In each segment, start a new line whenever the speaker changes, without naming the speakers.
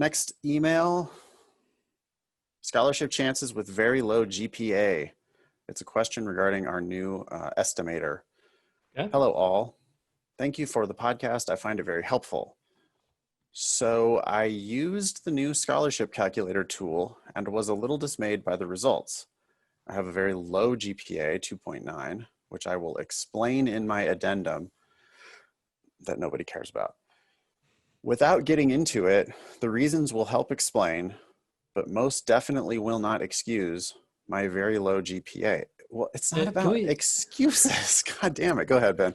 Next email, scholarship chances with very low GPA. It's a question regarding our new estimator.
Okay.
Hello all. Thank you for the podcast. I find it very helpful. So I used the new scholarship calculator tool and was a little dismayed by the results. I have a very low GPA, 2.9, which I will explain in my addendum that nobody cares about. Without getting into it, the reasons will help explain, but most definitely will not excuse my very low GPA. Well, it's not about excuses. God damn it. Go ahead, Ben.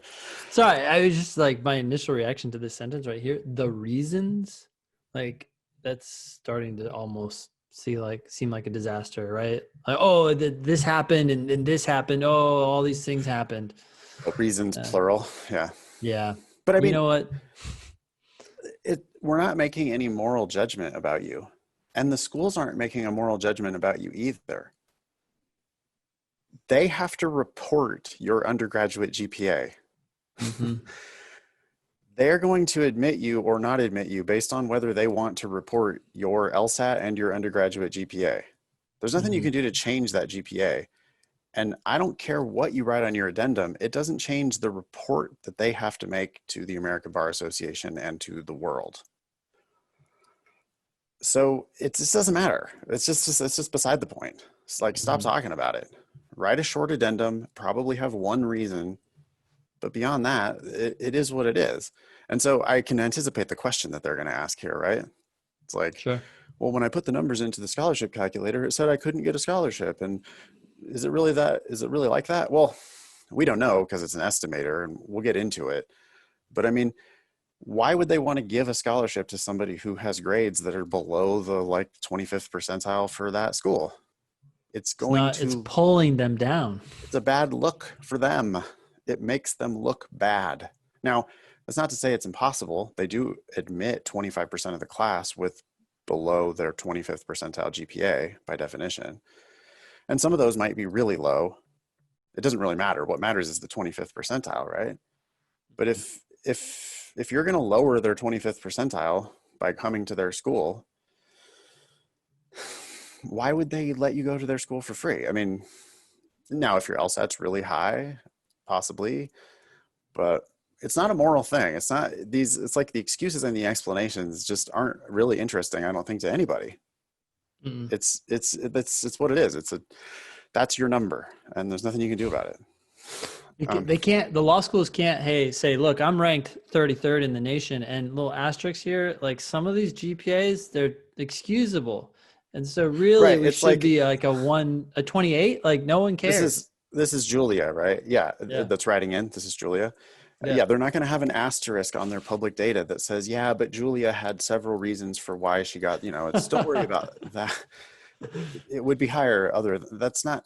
Sorry, I was just like, my initial reaction to this sentence right here, the reasons, like that's starting to almost seem like a disaster, right? Like, oh, this happened and this happened. Oh, all these things happened.
Reasons, plural. Yeah.
Yeah.
But I mean,
you know what?
We're not making any moral judgment about you. And the schools aren't making a moral judgment about you either. They have to report your undergraduate GPA.
Mm-hmm.
They're going to admit you or not admit you based on whether they want to report your LSAT and your undergraduate GPA. There's nothing you can do to change that GPA. And I don't care what you write on your addendum, it doesn't change the report that they have to make to the American Bar Association and to the world. So it just doesn't matter. It's just beside the point. It's like, stop talking about it. Write a short addendum, probably have one reason, but beyond that, it is what it is. And so I can anticipate the question that they're going to ask here, right? It's like,
Sure.
Well, when I put the numbers into the scholarship calculator, it said I couldn't get a scholarship. And is it really that? Is it really like that? Well, we don't know because it's an estimator and we'll get into it. But I mean, why would they want to give a scholarship to somebody who has grades that are below the 25th percentile for that school? It's
pulling them down.
It's a bad look for them. It makes them look bad. Now, that's not to say it's impossible. They do admit 25% of the class with below their 25th percentile GPA by definition. And some of those might be really low. It doesn't really matter. What matters is the 25th percentile, right? But if you're going to lower their 25th percentile by coming to their school, why would they let you go to their school for free? I mean, now if your LSAT's really high, possibly, but it's not a moral thing. It's like the excuses and the explanations just aren't really interesting, I don't think, to anybody. Mm-hmm. It's what it is. That's your number and there's nothing you can do about it.
They can't, the law schools can't, say, look, I'm ranked 33rd in the nation, and little asterisks here, like some of these GPAs, they're excusable. And so really we should be like a 28, like no one cares.
This is Julia, right? Yeah. That's writing in. This is Julia. Yeah, they're not going to have an asterisk on their public data that says, yeah, but Julia had several reasons for why she got, don't worry about that. It would be higher. That's not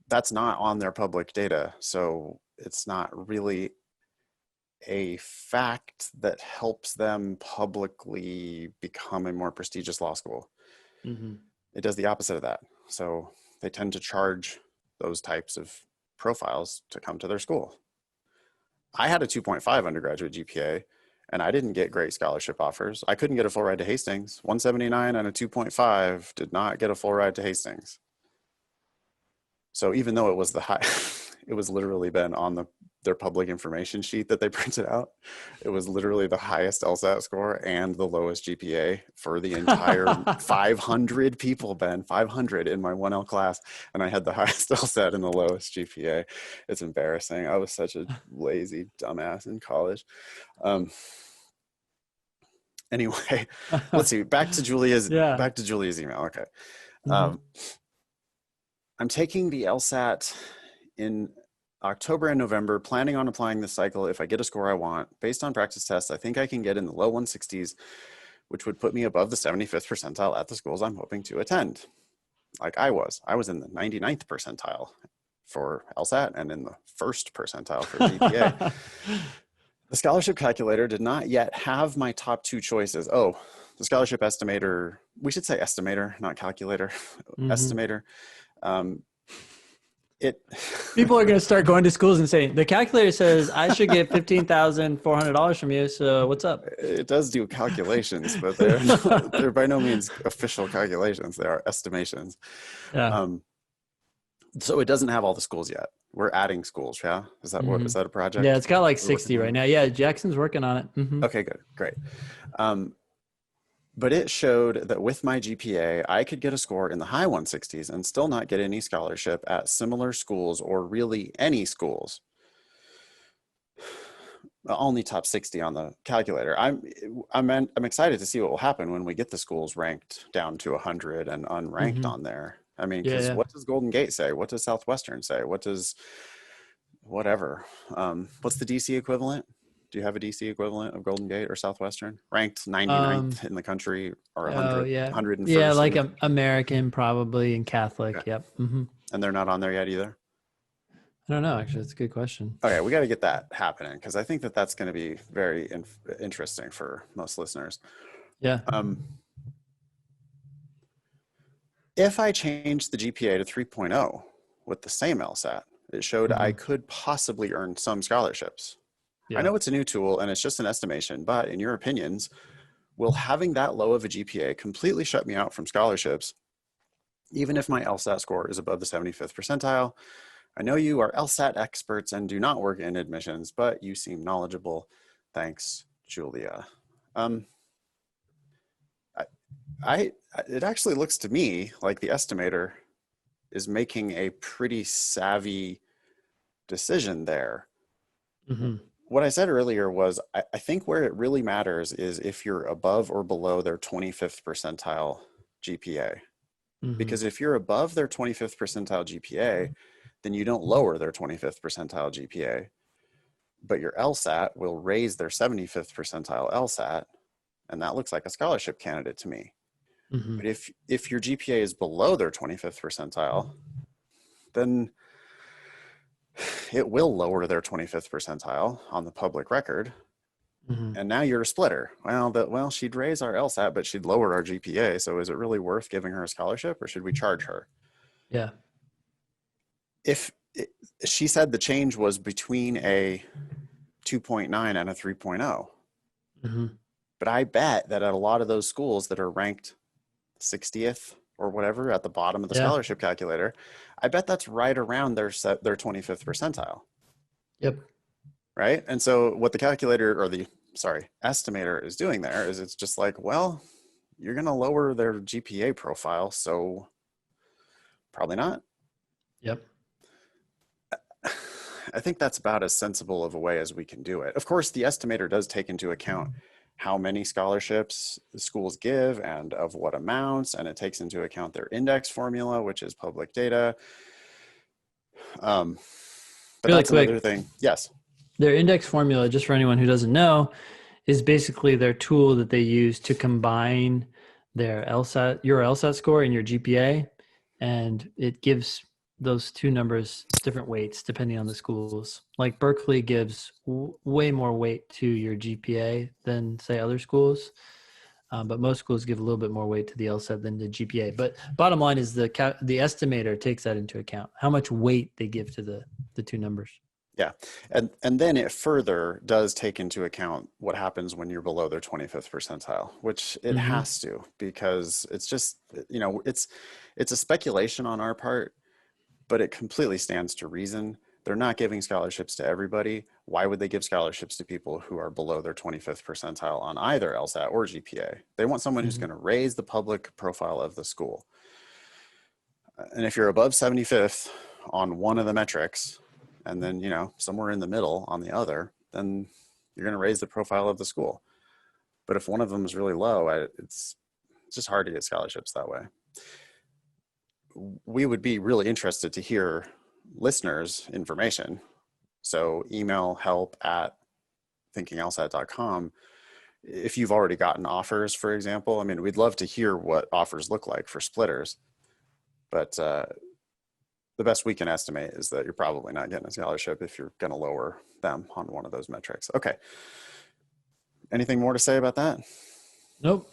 on their public data. So it's not really a fact that helps them publicly become a more prestigious law school. Mm-hmm. It does the opposite of that. So they tend to charge those types of profiles to come to their school. I had a 2.5 undergraduate GPA and I didn't get great scholarship offers. I couldn't get a full ride to Hastings. 179 and a 2.5 did not get a full ride to Hastings. So even though it was it was literally been on their public information sheet that they printed out. It was literally the highest LSAT score and the lowest GPA for the entire 500 people, Ben, 500 in my 1L class. And I had the highest LSAT and the lowest GPA. It's embarrassing. I was such a lazy dumbass in college. Anyway, let's see, back to Julia's email. Okay. Mm-hmm. I'm taking the LSAT in October and November, planning on applying this cycle if I get a score I want. Based on practice tests, I think I can get in the low 160s, which would put me above the 75th percentile at the schools I'm hoping to attend. Like I was in the 99th percentile for LSAT and in the first percentile for GPA. The scholarship calculator did not yet have my top two choices. Oh, the scholarship estimator, we should say estimator, not calculator, estimator. it
People are going to start going to schools and saying, the calculator says I should get $15,400 from you. So what's up?
it does do calculations, but they're by no means official calculations. They are estimations.
Yeah.
So it doesn't have all the schools yet. We're adding schools. Yeah. Is that what, is that a project?
Yeah, it's got like
we're working
60 right
on?
now. Yeah, Jackson's working on it.
Okay, good. Great. But it showed that with my GPA, I could get a score in the high 160s and still not get any scholarship at similar schools or really any schools. Only top 60 on the calculator. I'm excited to see what will happen when we get the schools ranked down to 100 and unranked on there. I mean, because what does Golden Gate say? What does Southwestern say? What does whatever? What's the DC equivalent? Do you have a DC equivalent of Golden Gate or Southwestern? Ranked 99th in the country or 100,
yeah.
101st?
Yeah, like American probably and Catholic.
Okay.
Yep.
And they're not on there yet either?
I don't know. Actually, that's a good question.
Okay, we got to get that happening because I think that that's going to be very interesting for most listeners.
Yeah.
If I changed the GPA to 3.0 with the same LSAT, it showed I could possibly earn some scholarships. Yeah. I know it's a new tool and it's just an estimation, but in your opinions, will having that low of a GPA completely shut me out from scholarships, even if my LSAT score is above the 75th percentile? I know you are LSAT experts and do not work in admissions, but you seem knowledgeable. Thanks, Julia. It actually looks to me like the estimator is making a pretty savvy decision there. What I said earlier was I think where it really matters is if you're above or below their 25th percentile GPA. Because if you're above their 25th percentile GPA, then you don't lower their 25th percentile GPA, but your LSAT will raise their 75th percentile LSAT, and that looks like a scholarship candidate to me. But if your GPA is below their 25th percentile, then it will lower their 25th percentile on the public record. And now you're a splitter. Well, she'd raise our LSAT, but she'd lower our GPA. So is it really worth giving her a scholarship, or should we charge her?
Yeah.
She said the change was between a 2.9 and a 3.0. But I bet that at a lot of those schools that are ranked 60th or whatever at the bottom of the scholarship calculator, I bet that's right around their 25th percentile.
Yep.
Right. And so what the calculator or the estimator is doing there is it's just like, well, you're going to lower their GPA profile. So probably not.
Yep.
I think that's about as sensible of a way as we can do it. Of course, the estimator does take into account how many scholarships the schools give and of what amounts, and it takes into account their index formula, which is public data. But really that's quick, another thing. Yes.
Their index formula, just for anyone who doesn't know, is basically their tool that they use to combine their LSAT, your LSAT score and your GPA, and it gives those two numbers different weights depending on the schools. Like Berkeley gives way more weight to your GPA than say other schools, but most schools give a little bit more weight to the LSAT than the GPA. But bottom line is the estimator takes that into account, how much weight they give to the two numbers.
Yeah. And then it further does take into account what happens when you're below their 25th percentile, which it has to, because it's just, it's a speculation on our part, but it completely stands to reason. They're not giving scholarships to everybody. Why would they give scholarships to people who are below their 25th percentile on either LSAT or GPA? They want someone who's going to raise the public profile of the school. And if you're above 75th on one of the metrics, and then, somewhere in the middle on the other, then you're going to raise the profile of the school. But if one of them is really low, it's just hard to get scholarships that way. We would be really interested to hear listeners' information. So email help@thinkinglsat.com. If you've already gotten offers, for example, I mean, we'd love to hear what offers look like for splitters. But the best we can estimate is that you're probably not getting a scholarship if you're going to lower them on one of those metrics. Okay. Anything more to say about that?
Nope.